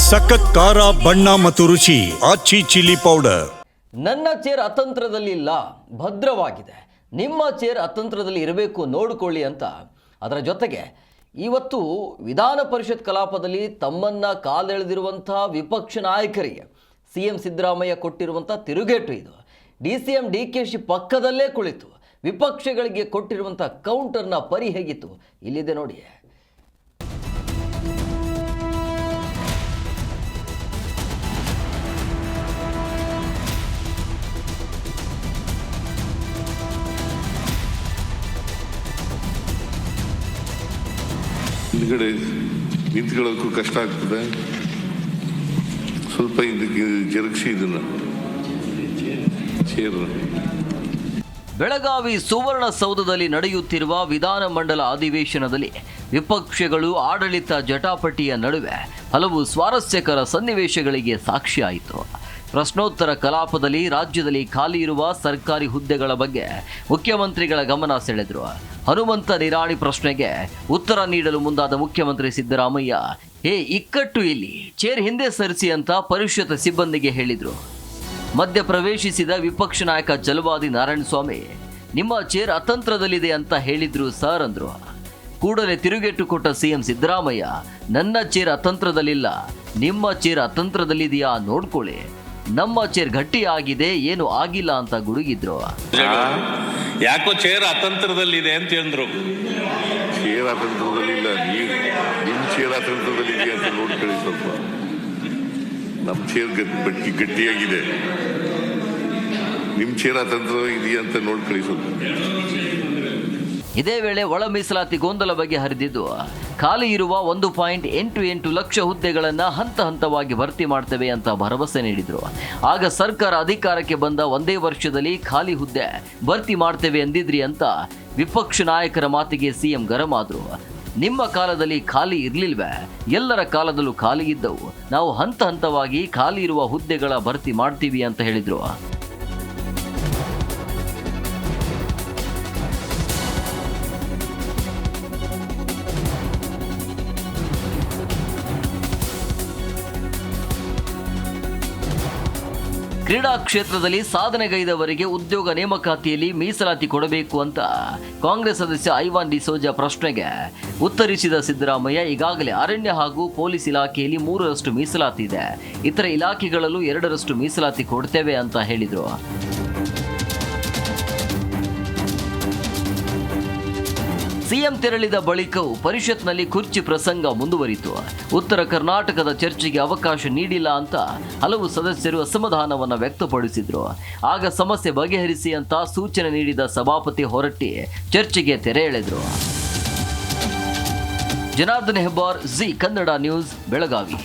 ಸಖತ್ ಖಾರ ಬಣ್ಣ ಮತ್ತು ರುಚಿ ಆಚಿ ಚಿಲ್ಲಿ ಪೌಡರ್. ನನ್ನ ಚೇರ್ ಅತಂತ್ರದಲ್ಲಿಲ್ಲ, ಭದ್ರವಾಗಿದೆ. ನಿಮ್ಮ ಚೇರ್ ಅತಂತ್ರದಲ್ಲಿ ಇರಬೇಕು, ನೋಡಿಕೊಳ್ಳಿ ಅಂತ. ಅದರ ಜೊತೆಗೆ ಇವತ್ತು ವಿಧಾನ ಪರಿಷತ್ ಕಲಾಪದಲ್ಲಿ ತಮ್ಮನ್ನ ಕಾಲೆಳೆದಿರುವಂಥ ವಿಪಕ್ಷ ನಾಯಕರಿಗೆ ಸಿಎಂ ಸಿದ್ದರಾಮಯ್ಯ ಕೊಟ್ಟಿರುವಂಥ ತಿರುಗೇಟು ಇದು. DCM DKಶ ಪಕ್ಕದಲ್ಲೇ ಕುಳಿತು ವಿಪಕ್ಷಗಳಿಗೆ ಕೊಟ್ಟಿರುವಂಥ ಕೌಂಟರ್ನ ಪರಿ ಹೇಗಿತ್ತು ಇಲ್ಲಿದೆ ನೋಡಿ. ಹಿಂದ್ಗಡೆ ನಿಂತ್ಕೊಳ್ಳೋಕ್ಕೂ ಕಷ್ಟ ಆಗ್ತದೆ. ಸ್ವಲ್ಪ ಇದಕ್ಕೆ ಜರುಗಿಸಿ ಇದನ್ನ ಚೇರ್. ಬೆಳಗಾವಿ ಸುವರ್ಣಸೌಧದಲ್ಲಿ ನಡೆಯುತ್ತಿರುವ ವಿಧಾನಮಂಡಲ ಅಧಿವೇಶನದಲ್ಲಿ ವಿಪಕ್ಷಗಳು ಆಡಳಿತ ಜಟಾಪಟಿಯ ನಡುವೆ ಹಲವು ಸ್ವಾರಸ್ಯಕರ ಸನ್ನಿವೇಶಗಳಿಗೆ ಸಾಕ್ಷಿಯಾಯಿತು. ಪ್ರಶ್ನೋತ್ತರ ಕಲಾಪದಲ್ಲಿ ರಾಜ್ಯದಲ್ಲಿ ಖಾಲಿ ಇರುವ ಸರ್ಕಾರಿ ಹುದ್ದೆಗಳ ಬಗ್ಗೆ ಮುಖ್ಯಮಂತ್ರಿಗಳ ಗಮನ ಸೆಳೆದರು. ಹನುಮಂತ ನಿರಾಣಿ ಪ್ರಶ್ನೆಗೆ ಉತ್ತರ ನೀಡಲು ಮುಂದಾದ ಮುಖ್ಯಮಂತ್ರಿ ಸಿದ್ದರಾಮಯ್ಯ, ಇಕ್ಕಟ್ಟು ಇಲ್ಲಿ, ಚೇರ್ ಹಿಂದೆ ಸರಿಸಿ ಅಂತ ಪರಿಷತ್ ಸಿಬ್ಬಂದಿಗೆ ಹೇಳಿದರು. ಮಧ್ಯ ಪ್ರವೇಶಿಸಿದ ವಿಪಕ್ಷ ನಾಯಕ ಜಲವಾದಿ ನಾರಾಯಣಸ್ವಾಮಿ, ನಿಮ್ಮ ಚೇರ್ ಅತಂತ್ರದಲ್ಲಿದೆ ಅಂತ ಹೇಳಿದ್ರು ಸರ್ ಅಂದ್ರು. ಕೂಡಲೇ ತಿರುಗೇಟು ಕೊಟ್ಟ ಸಿಎಂ ಸಿದ್ದರಾಮಯ್ಯ, ನನ್ನ ಚೇರ್ ಅತಂತ್ರದಲ್ಲಿಲ್ಲ, ನಿಮ್ಮ ಚೇರ್ ಅತಂತ್ರದಲ್ಲಿದೆಯಾ ನೋಡ್ಕೊಳ್ಳಿ, ನಮ್ಮ ಚೇರ್ ಗಟ್ಟಿಯಾಗಿದೆ, ಏನು ಆಗಿಲ್ಲ ಅಂತ ಗುಡುಗಿದ್ರು. ಯಾಕೋ ಚೇರ್ ಅತಂತ್ರದಲ್ಲಿದೆ ಅಂತ ಹೇಳಿದ್ರು. ಚೇರ್ ಅತಂತ್ರದಲ್ಲಿಲ್ಲ, ನಿಮ್ಮ ಚೇರ್ ಅತಂತ್ರದಲ್ಲಿದೆ ಅಂತ ನೋಡ್ಕೊಳ್ಳಿ. ಸ್ವಲ್ಪ ನಮ್ಮ ಚೇರ್ ಗಟ್ಟಿಯಾಗಿದೆ, ನಿಮ್ಮ ಚೇರ್ ಅತಂತ್ರ ಇದೆಯಾ ಅಂತ ನೋಡ್ಕೊಳ್ಳಿ ಸ್ವಲ್ಪ. ಇದೇ ವೇಳೆ ಒಳ ಮೀಸಲಾತಿ ಗೊಂದಲ ಬಗ್ಗೆ ಹರಿದಿದ್ದು, ಖಾಲಿ ಇರುವ 1.88 ಲಕ್ಷ ಹುದ್ದೆಗಳನ್ನು ಹಂತ ಹಂತವಾಗಿ ಭರ್ತಿ ಮಾಡ್ತೇವೆ ಅಂತ ಭರವಸೆ ನೀಡಿದ್ರು. ಆಗ ಸರ್ಕಾರ ಅಧಿಕಾರಕ್ಕೆ ಬಂದ ಒಂದೇ ವರ್ಷದಲ್ಲಿ ಖಾಲಿ ಹುದ್ದೆ ಭರ್ತಿ ಮಾಡ್ತೇವೆ ಎಂದಿದ್ರಿ ಅಂತ ವಿಪಕ್ಷ ನಾಯಕರ ಮಾತಿಗೆ ಸಿಎಂ ಗರಂ ಆದ್ರು. ನಿಮ್ಮ ಕಾಲದಲ್ಲಿ ಖಾಲಿ ಇರ್ಲಿಲ್ವೇ? ಎಲ್ಲರ ಕಾಲದಲ್ಲೂ ಖಾಲಿ ಇದ್ದವು, ನಾವು ಹಂತ ಹಂತವಾಗಿ ಖಾಲಿ ಇರುವ ಹುದ್ದೆಗಳ ಭರ್ತಿ ಮಾಡ್ತೀವಿ ಅಂತ ಹೇಳಿದ್ರು. ಕ್ರೀಡಾ ಕ್ಷೇತ್ರದಲ್ಲಿ ಸಾಧನೆಗೈದವರಿಗೆ ಉದ್ಯೋಗ ನೇಮಕಾತಿಯಲ್ಲಿ ಮೀಸಲಾತಿ ಕೊಡಬೇಕು ಅಂತ ಕಾಂಗ್ರೆಸ್ ಸದಸ್ಯ ಐವಾನ್ ಡಿಸೋಜಾ ಪ್ರಶ್ನೆಗೆ ಉತ್ತರಿಸಿದ ಸಿದ್ದರಾಮಯ್ಯ, ಈಗಾಗಲೇ ಅರಣ್ಯ ಹಾಗೂ ಪೊಲೀಸ್ ಇಲಾಖೆಯಲ್ಲಿ 3ರಷ್ಟು ಮೀಸಲಾತಿ ಇದೆ, ಇತರ ಇಲಾಖೆಗಳಲ್ಲೂ 2ರಷ್ಟು ಮೀಸಲಾತಿ ಕೊಡ್ತೇವೆ ಅಂತ ಹೇಳಿದರು. ಸಿಎಂ ತೆರಳಿದ ಬಳಿಕವೂ ಪರಿಷತ್ನಲ್ಲಿ ಕುರ್ಚಿ ಪ್ರಸಂಗ ಮುಂದುವರಿತು. ಉತ್ತರ ಕರ್ನಾಟಕದ ಚರ್ಚೆಗೆ ಅವಕಾಶ ನೀಡಿಲ್ಲ ಅಂತ ಹಲವು ಸದಸ್ಯರು ಅಸಮಾಧಾನವನ್ನು ವ್ಯಕ್ತಪಡಿಸಿದ್ರು. ಆಗ ಸಮಸ್ಯೆ ಬಗೆಹರಿಸಿ ಅಂತ ಸೂಚನೆ ನೀಡಿದ ಸಭಾಪತಿ ಹೊರಟ್ಟಿ ಚರ್ಚೆಗೆ ತೆರೆ ಎಳೆದ್ರು. Janardhan Hebbar, Zee Kannada news, Belagavi.